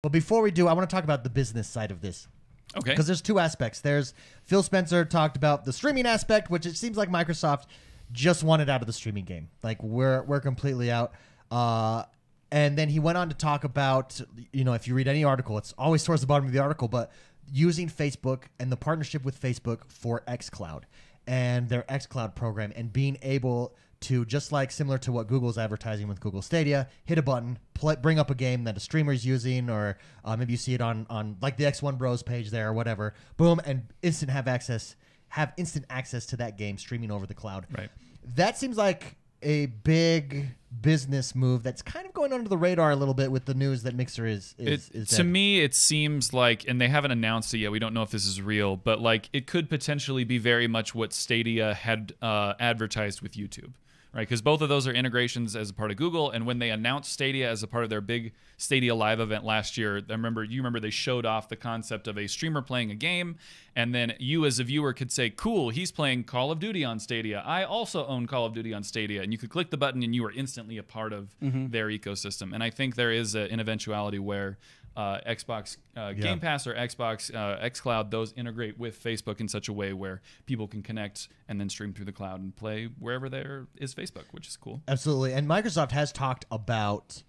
But before we do, I want to talk about the business side of this. Okay. Because there's two aspects. There's Phil Spencer talked about the streaming aspect, which it seems like Microsoft just wanted out of the streaming game. Like we're completely out. And then he went on to talk about, if you read any article, it's always towards the bottom of the article, but using Facebook and the partnership with Facebook for xCloud and their xCloud program and being able to, just like similar to what Google's advertising with Google Stadia, hit a button, bring up a game that a streamer's using, or maybe you see it on like the XoneBros page there or whatever, boom, and have instant access to that game streaming over the cloud. Right. That seems like a big business move that's kind of going under the radar a little bit with the news that Mixer is To dead. me, it seems like, and they haven't announced it yet, we don't know if this is real, but like it could potentially be very much what Stadia had advertised with YouTube. Right, because both of those are integrations as a part of Google, and when they announced Stadia as a part of their big Stadia Live event last year, you remember they showed off the concept of a streamer playing a game, and then you as a viewer could say, "Cool, he's playing Call of Duty on Stadia. I also own Call of Duty on Stadia," and you could click the button, and you were instantly a part of their ecosystem. And I think there is an eventuality where Xbox Game Pass or Xbox xCloud, those integrate with Facebook in such a way where people can connect and then stream through the cloud and play wherever there is Facebook, which is cool. Absolutely. And Microsoft has talked about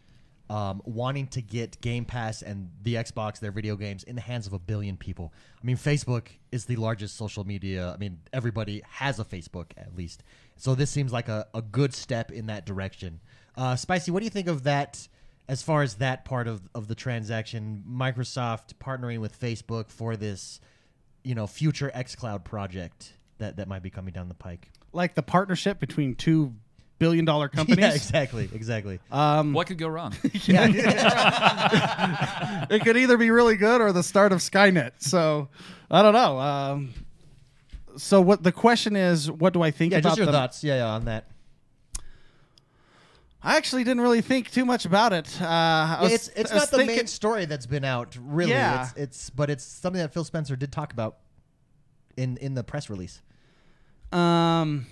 wanting to get Game Pass and the Xbox, their video games, in the hands of 1 billion people. I mean, Facebook is the largest social media. I mean, everybody has a Facebook at least. So this seems like a good step in that direction. Spicy, what do you think of that? As far as that part of the transaction, Microsoft partnering with Facebook for this, future xCloud project that might be coming down the pike. Like the partnership between $2 billion companies. Yeah, exactly. What could go wrong? It could either be really good or the start of Skynet. So I don't know. So what the question is, what do I think about just your thoughts on that. I actually didn't really think too much about it. It's not the main story that's been out, really. Yeah. But it's something that Phil Spencer did talk about in the press release. I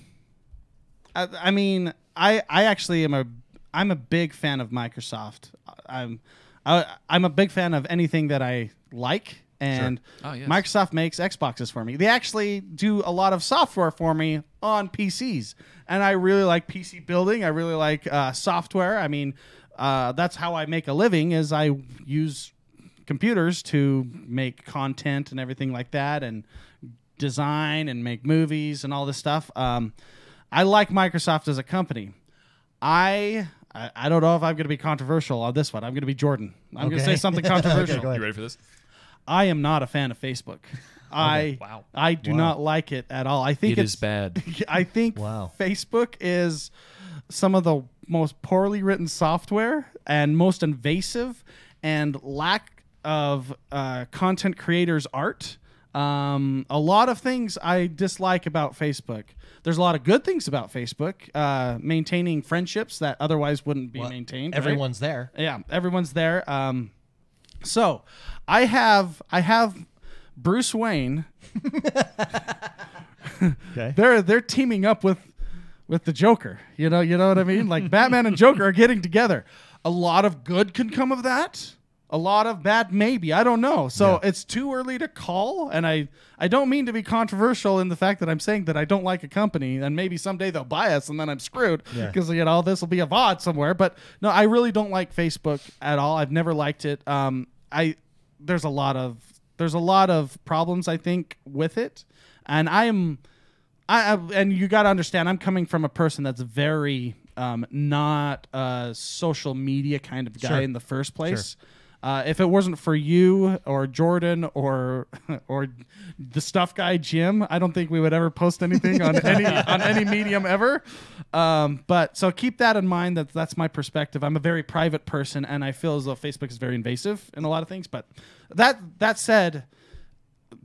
mean, I actually I'm a big fan of Microsoft. I'm a big fan of anything that I like. And yes. Microsoft makes Xboxes for me. They actually do a lot of software for me on PCs. And I really like PC building. I really like software. I mean, that's how I make a living is I use computers to make content and everything like that and design and make movies and all this stuff. I like Microsoft as a company. I don't know if I'm going to be controversial on this one. I'm going to be Jordan. I'm going to say something controversial. Okay, you ready for this? I am not a fan of Facebook. I do not like it at all. I think it is bad. I think Facebook is some of the most poorly written software and most invasive and lack of content creators' art. A lot of things I dislike about Facebook. There's a lot of good things about Facebook, maintaining friendships that otherwise wouldn't be maintained. Everyone's there. Yeah, everyone's there. So I have Bruce Wayne. Okay. They're teaming up with the Joker. You know what I mean? Like Batman and Joker are getting together. A lot of good can come of that. A lot of bad, maybe. I don't know. So it's too early to call. And I don't mean to be controversial in the fact that I'm saying that I don't like a company and maybe someday they'll buy us and then I'm screwed because, this will be a VOD somewhere. But no, I really don't like Facebook at all. I've never liked it. There's a lot of problems, I think, with it. And and you got to understand, I'm coming from a person that's very not a social media kind of guy in the first place. Sure. If it wasn't for you or Jordan or the stuff guy Jim, I don't think we would ever post anything on any medium ever. But so keep that in mind. That's my perspective. I'm a very private person, and I feel as though Facebook is very invasive in a lot of things. But that said,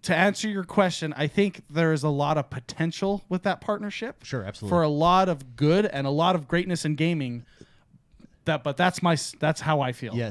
to answer your question, I think there is a lot of potential with that partnership. Sure, absolutely. For a lot of good and a lot of greatness in gaming. But that's how I feel. Yeah,